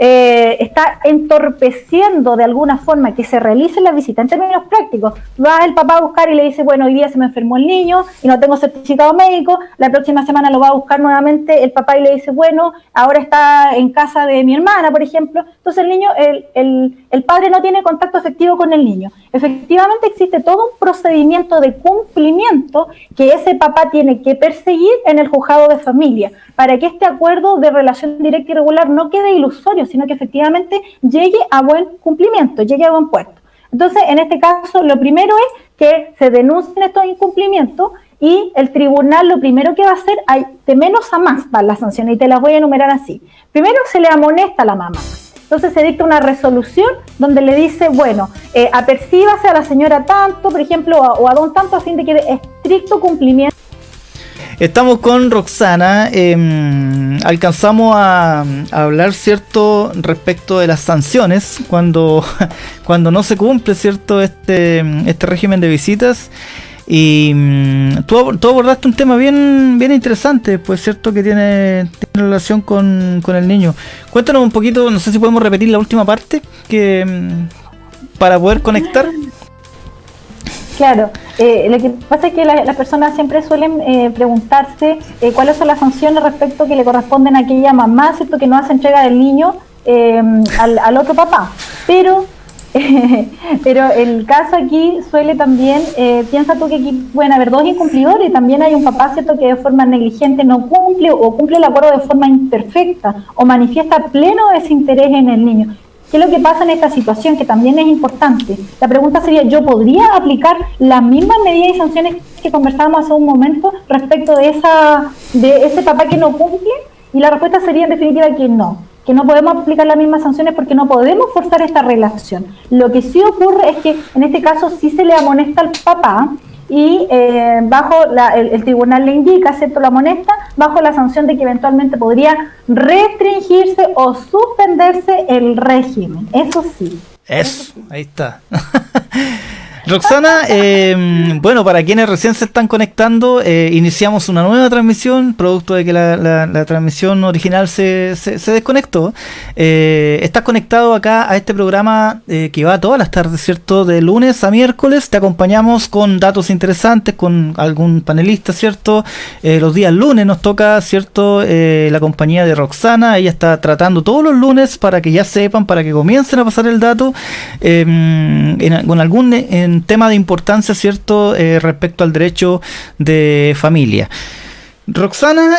está entorpeciendo de alguna forma que se realice la visita. En términos prácticos, va el papá a buscar y le dice: bueno, hoy día se me enfermó el niño y no tengo certificado médico, la próxima semana lo va a buscar nuevamente el papá y le dice: bueno, ahora está en casa de mi hermana, por ejemplo. Entonces el niño, el padre no tiene contacto efectivo con el niño. Efectivamente existe todo un procedimiento de cumplimiento que ese papá tiene que perseguir en el juzgado de familia, para que este acuerdo de relación directa y regular no quede ilusorio, sino que efectivamente llegue a buen cumplimiento, llegue a buen puerto. Entonces, en este caso, lo primero es que se denuncien estos incumplimientos, y el tribunal lo primero que va a hacer, hay de menos a más van las sanciones, y te las voy a enumerar así. Primero, se le amonesta a la mamá. Entonces se dicta una resolución donde le dice: bueno, apercíbase a la señora tanto, por ejemplo, o a don tanto, a fin de que quede estricto cumplimiento. Estamos con Roxana. Alcanzamos a hablar, ¿cierto?, respecto de las sanciones cuando no se cumple, ¿cierto?, este régimen de visitas. Y tú abordaste un tema bien interesante, pues, cierto, que tiene relación con el niño. Cuéntanos un poquito, no sé si podemos repetir la última parte para poder conectar. Claro, lo que pasa es que las personas siempre suelen preguntarse cuáles son las sanciones respecto que le corresponden a aquella mamá, ¿cierto?, que no hace entrega del niño al otro papá. Pero el caso aquí suele también, piensa tú que aquí pueden haber dos incumplidores, también hay un papá, ¿cierto?, que de forma negligente no cumple o cumple el acuerdo de forma imperfecta o manifiesta pleno desinterés en el niño. ¿Qué es lo que pasa en esta situación? Que también es importante. La pregunta sería, ¿yo podría aplicar las mismas medidas y sanciones que conversábamos hace un momento respecto de ese papá que no cumple? Y la respuesta sería en definitiva que no podemos aplicar las mismas sanciones porque no podemos forzar esta relación. Lo que sí ocurre es que en este caso sí se le amonesta al papá y el tribunal le indica, ¿cierto?, lo amonesta bajo la sanción de que eventualmente podría restringirse o suspenderse el régimen. Eso sí. Eso, ahí está. Roxana, bueno, para quienes recién se están conectando, iniciamos una nueva transmisión, producto de que la transmisión original se desconectó. Estás conectado acá a este programa que va todas las tardes, ¿cierto? De lunes a miércoles. Te acompañamos con datos interesantes, con algún panelista, ¿cierto? Los días lunes nos toca, ¿cierto? La compañía de Roxana. Ella está tratando todos los lunes para que ya sepan, para que comiencen a pasar el dato con algún tema de importancia, ¿cierto?, respecto al derecho de familia. Roxana,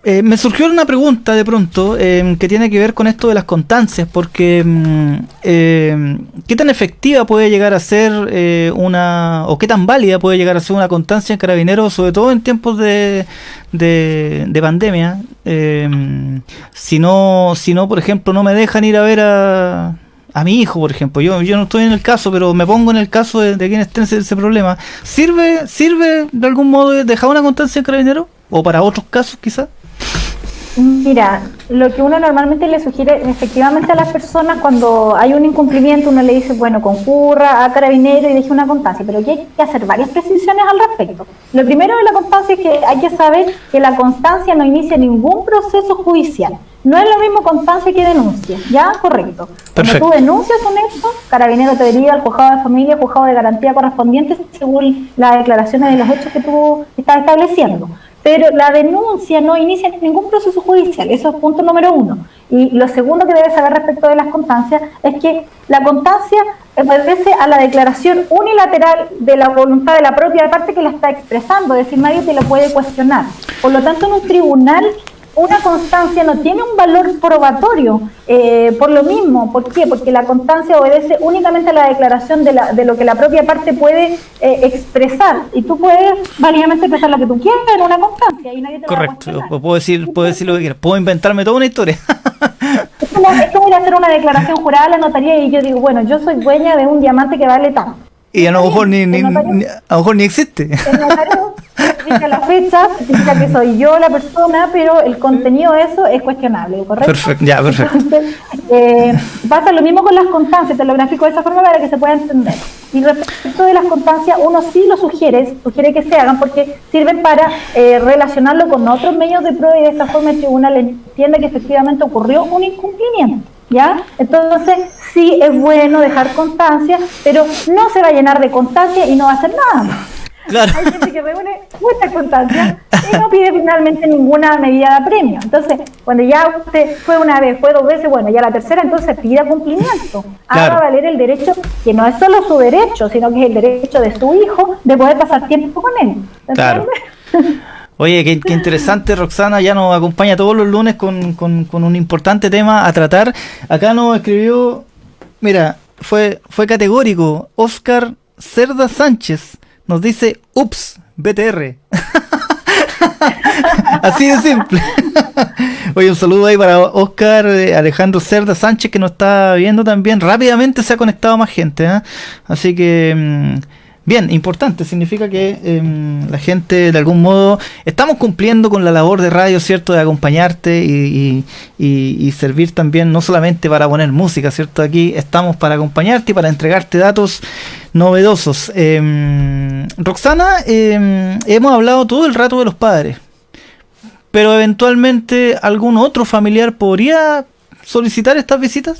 me surgió una pregunta de pronto que tiene que ver con esto de las constancias, porque ¿qué tan efectiva puede llegar a ser o qué tan válida puede llegar a ser una constancia en Carabineros, sobre todo en tiempos de pandemia? Si no, por ejemplo, no me dejan ir a ver a mi hijo, por ejemplo, yo no estoy en el caso, pero me pongo en el caso de quien esté en ese problema. ¿Sirve de algún modo dejar una constancia en Carabineros? ¿O para otros casos quizás? Mira, lo que uno normalmente le sugiere efectivamente a las personas cuando hay un incumplimiento, uno le dice, bueno, concurra a Carabineros y deje una constancia, pero aquí hay que hacer varias precisiones al respecto. Lo primero de la constancia es que hay que saber que la constancia no inicia ningún proceso judicial. No es lo mismo constancia que denuncia, ¿ya? Correcto. Perfecto. Cuando tú denuncias un hecho, Carabineros te deriva al juzgado de familia, juzgado de garantía correspondiente según las declaraciones de los hechos que tú estás estableciendo. Pero la denuncia no inicia ningún proceso judicial, eso es punto número uno. Y lo segundo que debes saber respecto de las constancias es que la constancia obedece a la declaración unilateral de la voluntad de la propia parte que la está expresando, es decir, nadie te lo puede cuestionar. Por lo tanto, en un tribunal una constancia no tiene un valor probatorio, por lo mismo. ¿Por qué? Porque la constancia obedece únicamente a la declaración de lo que la propia parte puede expresar, y tú puedes válidamente expresar lo que tú quieras en una constancia y nadie te Correcto. va a cuestionar. Puedo decir lo que quiera, puedo inventarme toda una historia. Es como ir a hacer una declaración jurada a la notaría y yo digo, bueno, yo soy dueña de un diamante que vale tanto. Y a lo mejor a lo mejor ni existe. El notario dice la fecha, dice que soy yo la persona, pero el contenido de eso es cuestionable, ¿correcto? Perfecto, ya, perfecto. Entonces, pasa lo mismo con las constancias, te lo grafico de esa forma para que se pueda entender. Y respecto de las constancias, uno sí lo sugiere que se hagan porque sirven para relacionarlo con otros medios de prueba y de esta forma el tribunal entiende que efectivamente ocurrió un incumplimiento. ¿Ya? Entonces, sí es bueno dejar constancia, pero no se va a llenar de constancia y no va a hacer nada. Claro. Hay gente que reúne mucha constancia y no pide finalmente ninguna medida de apremio. Entonces, cuando ya usted fue una vez, fue dos veces, bueno, ya la tercera, entonces pida cumplimiento. Claro. Haga valer el derecho, que no es solo su derecho, sino que es el derecho de su hijo de poder pasar tiempo con él. Claro. Oye, qué interesante, Roxana, ya nos acompaña todos los lunes con un importante tema a tratar. Acá nos escribió, mira, fue categórico, Oscar Cerda Sánchez, nos dice, ups, BTR. Así de simple. Oye, un saludo ahí para Oscar Alejandro Cerda Sánchez, que nos está viendo también. Rápidamente se ha conectado más gente, ¿eh? Así que... bien, importante, significa que la gente de algún modo estamos cumpliendo con la labor de radio, ¿cierto? De acompañarte y servir también, no solamente para poner música, ¿cierto? Aquí estamos para acompañarte y para entregarte datos novedosos. Roxana, hemos hablado todo el rato de los padres, pero eventualmente algún otro familiar podría solicitar estas visitas.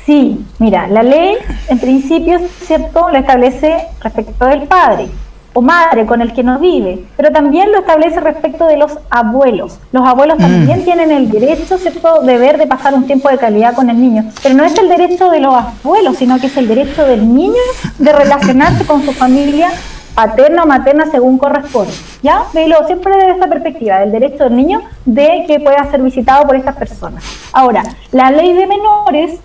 Sí, mira, la ley en principio, ¿cierto?, lo establece respecto del padre, o madre con el que no vive, pero también lo establece respecto de los abuelos. Los abuelos también tienen el derecho, cierto deber de pasar un tiempo de calidad con el niño, pero no es el derecho de los abuelos, sino que es el derecho del niño de relacionarse con su familia paterna o materna según corresponde, ¿ya? Velo siempre desde esa perspectiva, del derecho del niño de que pueda ser visitado por estas personas. Ahora, la ley de menores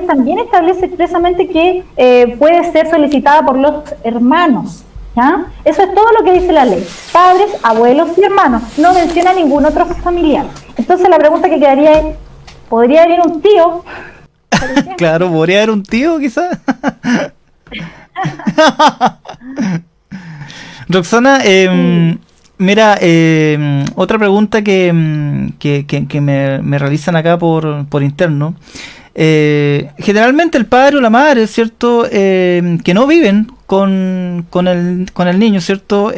también establece expresamente que puede ser solicitada por los hermanos, ¿ya? Eso es todo lo que dice la ley. Padres, abuelos y hermanos. No menciona ningún otro familiar. Entonces la pregunta que quedaría es, ¿podría venir un tío? Claro, podría haber un tío quizás. Roxana, mira, otra pregunta que me realizan acá por interno. Generalmente el padre o la madre, ¿cierto? Que no viven con el niño, ¿cierto?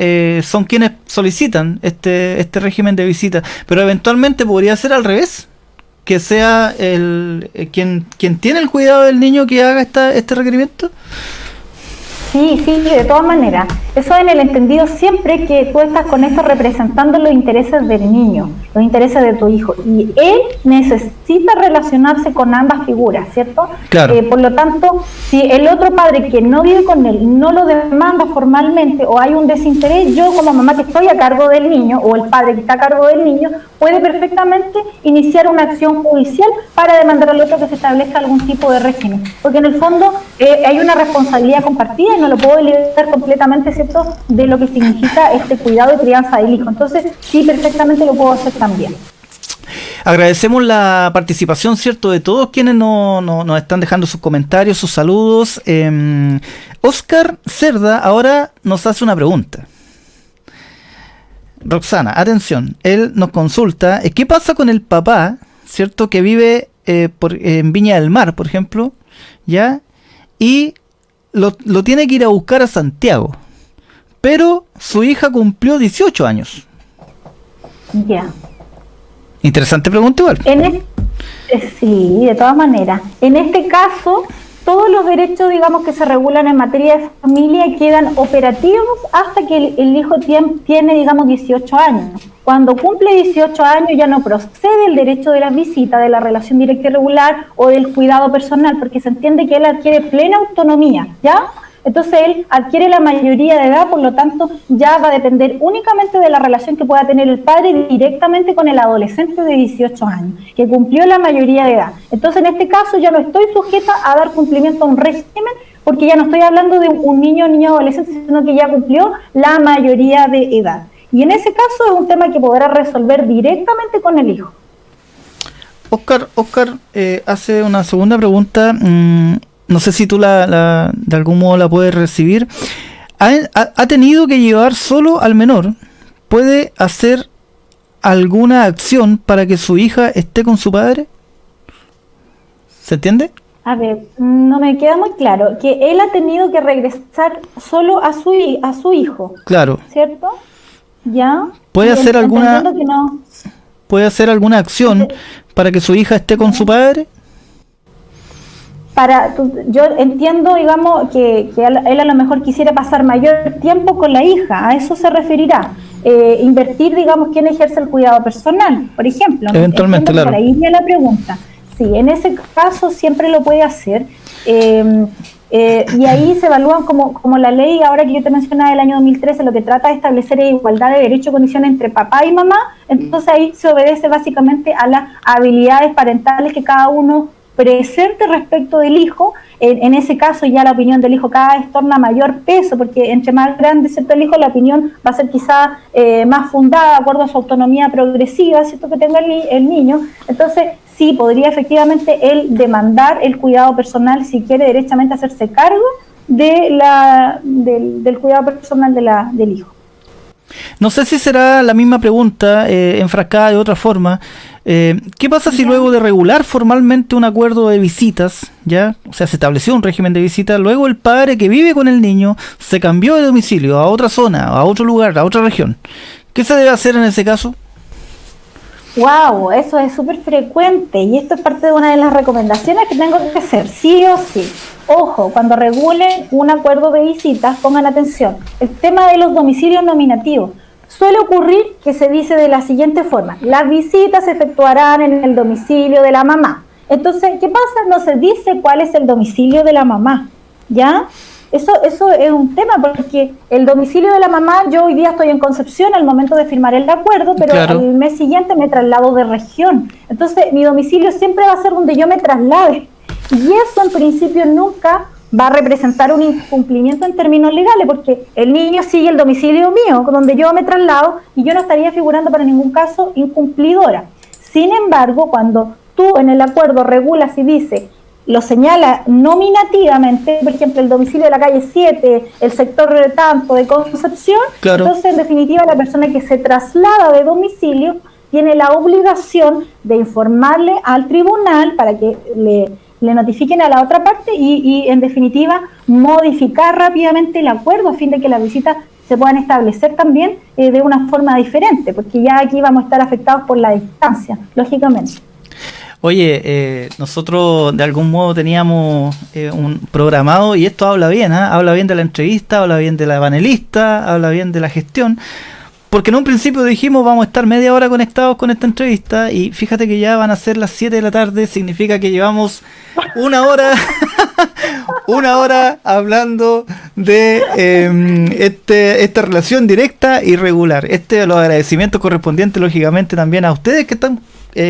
Son quienes solicitan este régimen de visita, pero eventualmente podría ser al revés, que sea quien tiene el cuidado del niño que haga este requerimiento. Sí, de todas maneras. Eso en el entendido siempre que tú estás con esto representando los intereses del niño, los intereses de tu hijo. Y él necesita relacionarse con ambas figuras, ¿cierto? Claro. Por lo tanto, si el otro padre que no vive con él no lo demanda formalmente o hay un desinterés, yo como mamá que estoy a cargo del niño o el padre que está a cargo del niño puede perfectamente iniciar una acción judicial para demandar al otro que se establezca algún tipo de régimen. Porque en el fondo hay una responsabilidad compartida y no lo puedo liberar completamente, ¿cierto?, de lo que significa este cuidado y crianza del hijo. Entonces, sí, perfectamente lo puedo hacer también. Agradecemos la participación, ¿cierto?, de todos quienes nos están dejando sus comentarios, sus saludos. Oscar Cerda ahora nos hace una pregunta. Roxana, atención, él nos consulta, ¿qué pasa con el papá, ¿cierto?, que vive en Viña del Mar, por ejemplo, ¿ya? Y lo tiene que ir a buscar a Santiago, pero su hija cumplió 18 años. Ya. Interesante pregunta igual. Sí, de todas maneras. En este caso, todos los derechos, digamos, que se regulan en materia de familia quedan operativos hasta que el hijo tiene, digamos, 18 años. Cuando cumple 18 años ya no procede el derecho de la visita, de la relación directa y regular o del cuidado personal, porque se entiende que él adquiere plena autonomía, ¿ya? Entonces él adquiere la mayoría de edad, por lo tanto ya va a depender únicamente de la relación que pueda tener el padre directamente con el adolescente de 18 años, que cumplió la mayoría de edad. Entonces en este caso ya no estoy sujeta a dar cumplimiento a un régimen, porque ya no estoy hablando de un niño o niña adolescente, sino que ya cumplió la mayoría de edad. Y en ese caso es un tema que podrá resolver directamente con el hijo. Oscar hace una segunda pregunta. No sé si tú de algún modo la puedes recibir. ¿Ha tenido que llevar solo al menor? ¿Puede hacer alguna acción para que su hija esté con su padre? ¿Se entiende? A ver, no me queda muy claro. Que él ha tenido que regresar solo a su hijo. Claro. ¿Cierto? ¿Ya? ¿Puede hacer alguna acción para que su hija esté con su padre? Yo entiendo, digamos, que él a lo mejor quisiera pasar mayor tiempo con la hija, a eso se referirá. Invertir, digamos, quién ejerce el cuidado personal, por ejemplo. Eventualmente, claro. Por ahí viene la pregunta. Sí, en ese caso siempre lo puede hacer. Y ahí se evalúan como la ley, ahora que yo te mencionaba del año 2013, lo que trata de establecer es igualdad de derecho y condiciones entre papá y mamá. Entonces ahí se obedece básicamente a las habilidades parentales que cada uno presente respecto del hijo. En ese caso ya la opinión del hijo cada vez torna mayor peso, porque entre más grande sea el hijo, la opinión va a ser quizá más fundada, de acuerdo a su autonomía progresiva, ¿cierto?, que tenga el niño. Entonces sí, podría efectivamente él demandar el cuidado personal si quiere derechamente hacerse cargo del cuidado personal del hijo. No sé si será la misma pregunta, enfrascada de otra forma. ¿Qué pasa si luego de regular formalmente un acuerdo de visitas, ya, o sea, se estableció un régimen de visitas, luego el padre que vive con el niño se cambió de domicilio a otra zona, a otro lugar, a otra región? ¿Qué se debe hacer en ese caso? Wow, eso es súper frecuente y esto es parte de una de las recomendaciones que tengo que hacer, sí o sí. Ojo, cuando regulen un acuerdo de visitas, pongan atención, el tema de los domicilios nominativos. Suele ocurrir que se dice de la siguiente forma: las visitas se efectuarán en el domicilio de la mamá. Entonces, ¿qué pasa? No se dice cuál es el domicilio de la mamá, ¿ya? Eso es un tema, porque el domicilio de la mamá, yo hoy día estoy en Concepción al momento de firmar el acuerdo, pero claro, el mes siguiente me traslado de región. Entonces, mi domicilio siempre va a ser donde yo me traslade. Y eso, en principio, nunca va a representar un incumplimiento en términos legales, porque el niño sigue el domicilio mío, donde yo me traslado, y yo no estaría figurando para ningún caso incumplidora. Sin embargo, cuando tú en el acuerdo regulas y dice, lo señala nominativamente, por ejemplo, el domicilio de la calle 7, el sector de tanto de Concepción, claro. Entonces, en definitiva, la persona que se traslada de domicilio tiene la obligación de informarle al tribunal para que le notifiquen a la otra parte y en definitiva, modificar rápidamente el acuerdo a fin de que las visitas se puedan establecer también de una forma diferente, porque ya aquí vamos a estar afectados por la distancia, lógicamente. Oye, nosotros de algún modo teníamos un programado, y esto habla bien, habla bien de la entrevista, habla bien de la panelista, habla bien de la gestión, porque en un principio dijimos vamos a estar media hora conectados con esta entrevista, y fíjate que ya van a ser las 7 de la tarde, significa que llevamos una hora una hora hablando de esta relación directa y regular. Los agradecimientos correspondientes lógicamente también a ustedes que están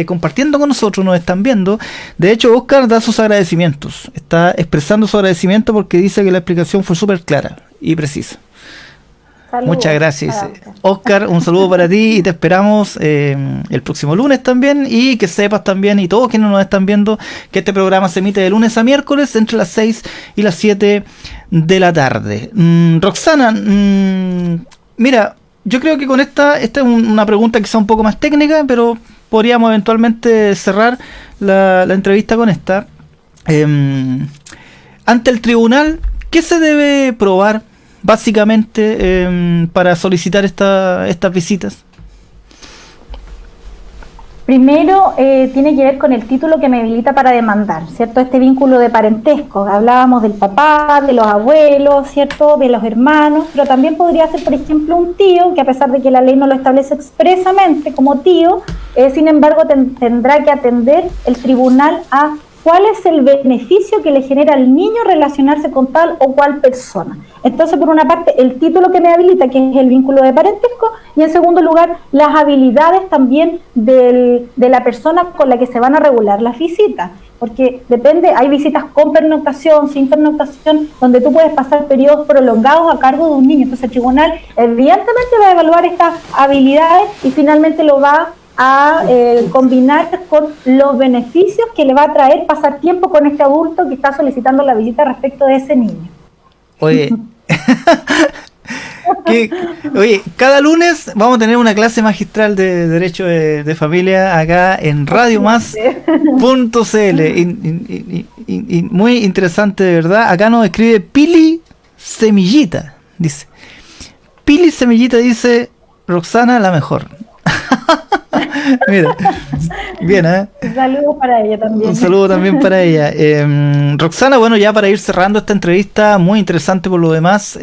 compartiendo con nosotros, nos están viendo. De hecho, Oscar da sus agradecimientos, está expresando su agradecimiento porque dice que la explicación fue súper clara y precisa. Saludos. Muchas gracias, Oscar, un saludo para ti y te esperamos el próximo lunes también, y que sepas también, y todos quienes nos están viendo, que este programa se emite de lunes a miércoles entre las 6 y las 7 de la tarde. Roxana, mira, yo creo que con esta es una pregunta quizá un poco más técnica, pero podríamos eventualmente cerrar la entrevista con esta. Ante el tribunal, ¿qué se debe probar básicamente para solicitar estas visitas? Primero, tiene que ver con el título que me habilita para demandar, ¿cierto? Este vínculo de parentesco. Hablábamos del papá, de los abuelos, ¿cierto? De los hermanos, pero también podría ser, por ejemplo, un tío, que a pesar de que la ley no lo establece expresamente como tío, sin embargo, tendrá que atender el tribunal a cuál es el beneficio que le genera al niño relacionarse con tal o cual persona. Entonces, por una parte, el título que me habilita, que es el vínculo de parentesco, y en segundo lugar, las habilidades también de la persona con la que se van a regular las visitas. Porque depende, hay visitas con pernoctación, sin pernoctación, donde tú puedes pasar periodos prolongados a cargo de un niño. Entonces, el tribunal evidentemente va a evaluar estas habilidades y finalmente lo va a combinar con los beneficios que le va a traer pasar tiempo con este adulto que está solicitando la visita respecto de ese niño. Oye, oye, cada lunes vamos a tener una clase magistral de Derecho de Familia acá en radiomás.cl y muy interesante, de verdad. Acá nos escribe Pili Semillita, dice Pili Semillita, dice Roxana la mejor. Mira, bien, Un saludo para ella también. Un saludo también para ella. Roxana, bueno, ya para ir cerrando esta entrevista, muy interesante por lo demás,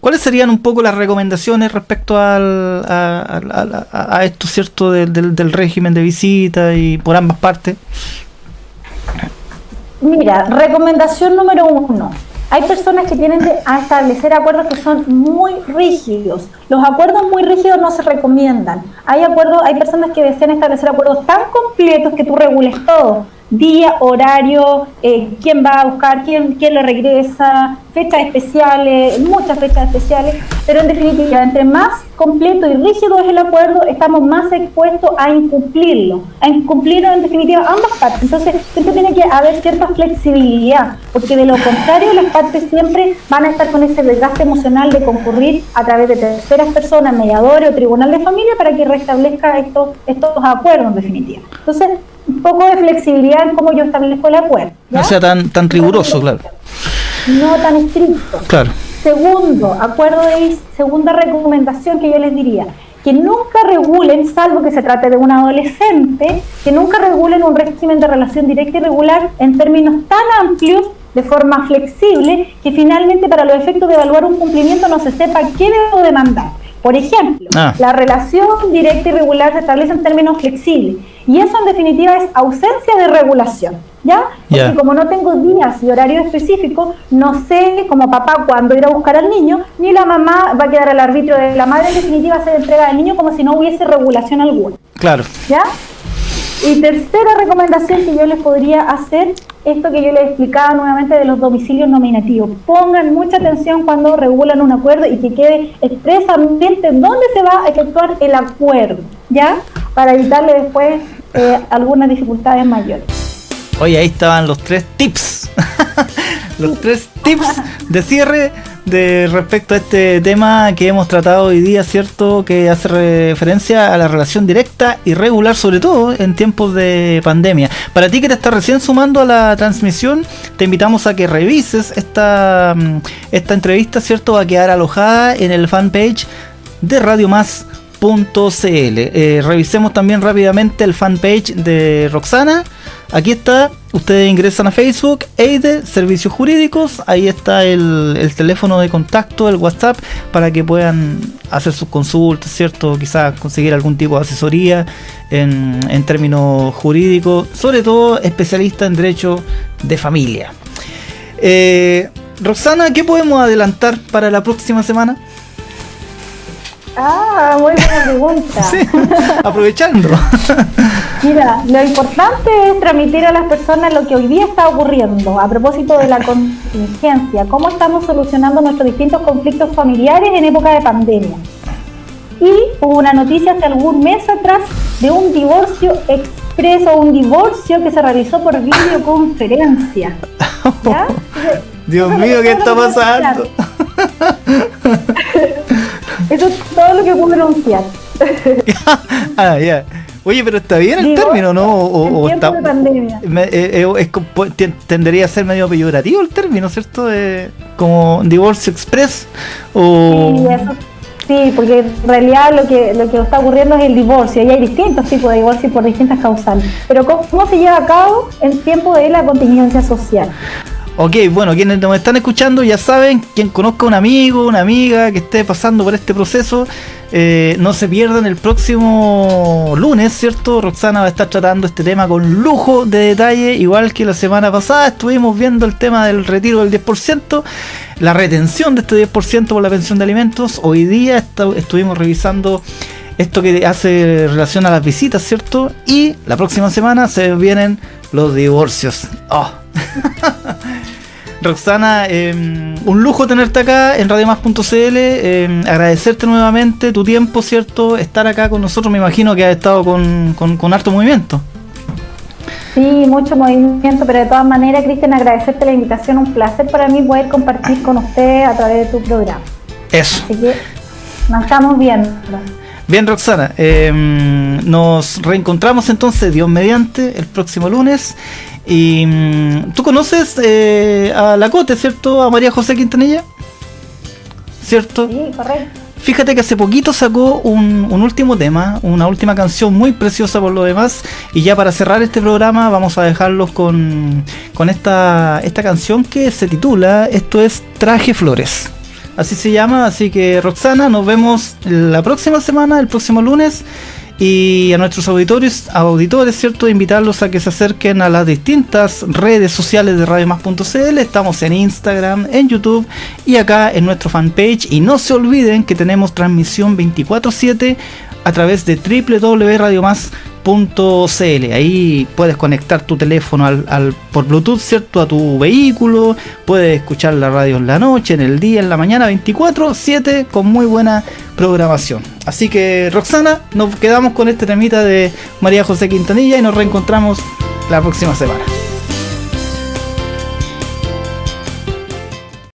¿cuáles serían un poco las recomendaciones respecto a esto, cierto, del régimen de visita y por ambas partes? Mira, recomendación número 1. Hay personas que tienden a establecer acuerdos que son muy rígidos. Los acuerdos muy rígidos no se recomiendan. Hay personas que desean establecer acuerdos tan completos que tú regules todo. Día, horario, quién va a buscar, quién lo regresa, fechas especiales, muchas fechas especiales, pero en definitiva, entre más completo y rígido es el acuerdo, estamos más expuestos a incumplirlo en definitiva ambas partes. Entonces siempre tiene que haber cierta flexibilidad, porque de lo contrario las partes siempre van a estar con ese desgaste emocional de concurrir a través de terceras personas, mediadores o tribunal de familia para que restablezca estos acuerdos en definitiva. Entonces, un poco de flexibilidad en cómo yo establezco el acuerdo, ¿ya? No sea tan riguroso, claro. No tan estricto. Claro. Segunda recomendación que yo les diría, que nunca regulen, salvo que se trate de un adolescente, que nunca regulen un régimen de relación directa y regular en términos tan amplios de forma flexible, que finalmente para los efectos de evaluar un cumplimiento no se sepa qué debo demandar. Por ejemplo, la relación directa y regular se establece en términos flexibles, y eso en definitiva es ausencia de regulación, ¿ya? Porque como no tengo días y horarios específicos, no sé como papá cuándo ir a buscar al niño, ni la mamá va a quedar al arbitrio de la madre, en definitiva hacer entrega del niño como si no hubiese regulación alguna. Claro. ¿Ya? Y tercera recomendación que yo les podría hacer, esto que yo les explicaba nuevamente de los domicilios nominativos. Pongan mucha atención cuando regulan un acuerdo y que quede expresamente dónde se va a efectuar el acuerdo, ¿ya? Para evitarle después algunas dificultades mayores. Oye, ahí estaban los 3 tips. Los 3 tips de cierre respecto a este tema que hemos tratado hoy día, ¿cierto? Que hace referencia a la relación directa y regular, sobre todo en tiempos de pandemia. Para ti que te estás recién sumando a la transmisión, te invitamos a que revises esta entrevista, ¿cierto? Va a quedar alojada en el fanpage de radiomás.cl. Revisemos también rápidamente el fanpage de Roxana. Aquí está, ustedes ingresan a Facebook, EIDE, Servicios Jurídicos, ahí está el teléfono de contacto, el WhatsApp, para que puedan hacer sus consultas, ¿cierto? Quizás conseguir algún tipo de asesoría en términos jurídicos, sobre todo especialista en derecho de familia. Roxana, ¿qué podemos adelantar para la próxima semana? Muy buena pregunta. Sí, aprovechando. Mira, lo importante es transmitir a las personas lo que hoy día está ocurriendo a propósito de la contingencia, cómo estamos solucionando nuestros distintos conflictos familiares en época de pandemia. Y hubo una noticia hace algún mes atrás de un divorcio expreso, un divorcio que se realizó por videoconferencia. ¿Ya? Dios mío, ¿qué está pasando? Eso es todo lo que puedo anunciar. Ya. Oye, pero está bien el término, ¿no? En tiempo de pandemia. Tendería a ser medio peyorativo el término, ¿cierto? Como divorcio express. Sí, porque en realidad lo que está ocurriendo es el divorcio, y hay distintos tipos de divorcio por distintas causales. Pero ¿cómo se lleva a cabo en tiempo de la contingencia social? Ok, bueno, quienes nos están escuchando ya saben, quien conozca un amigo, una amiga que esté pasando por este proceso, no se pierdan el próximo lunes, ¿cierto? Roxana va a estar tratando este tema con lujo de detalle, igual que la semana pasada estuvimos viendo el tema del retiro del 10%, la retención de este 10% por la pensión de alimentos. Hoy día estuvimos revisando esto que hace relación a las visitas, ¿cierto? Y la próxima semana se vienen los divorcios. ¡Oh! Roxana, un lujo tenerte acá en radiomás.cl, agradecerte nuevamente tu tiempo, ¿cierto? Estar acá con nosotros, me imagino que has estado con harto movimiento. Sí, mucho movimiento, pero de todas maneras, Cristian, agradecerte la invitación, un placer para mí poder compartir con ustedes a través de tu programa. Eso. Así que nos estamos viendo. Bien, Roxana, nos reencontramos entonces, Dios mediante, el próximo lunes. Y tú conoces a la Cote, ¿cierto? A María José Quintanilla, ¿cierto? Sí, correcto. Fíjate que hace poquito sacó un último tema, una última canción muy preciosa por lo demás. Y ya para cerrar este programa vamos a dejarlos con esta canción que se titula, esto es Traje Flores. Así se llama, así que Roxana, nos vemos la próxima semana, el próximo lunes. Y a nuestros auditores, ¿cierto? Invitarlos a que se acerquen a las distintas redes sociales de radiomás.cl. Estamos en Instagram, en YouTube y acá en nuestro fanpage. Y no se olviden que tenemos transmisión 24/7 a través de www.radiomás.cl. Ahí puedes conectar tu teléfono por Bluetooth, ¿cierto? A tu vehículo. Puedes escuchar la radio en la noche, en el día, en la mañana, 24/7 con muy buena programación. Así que, Roxana, nos quedamos con este temita de María José Quintanilla y nos reencontramos la próxima semana.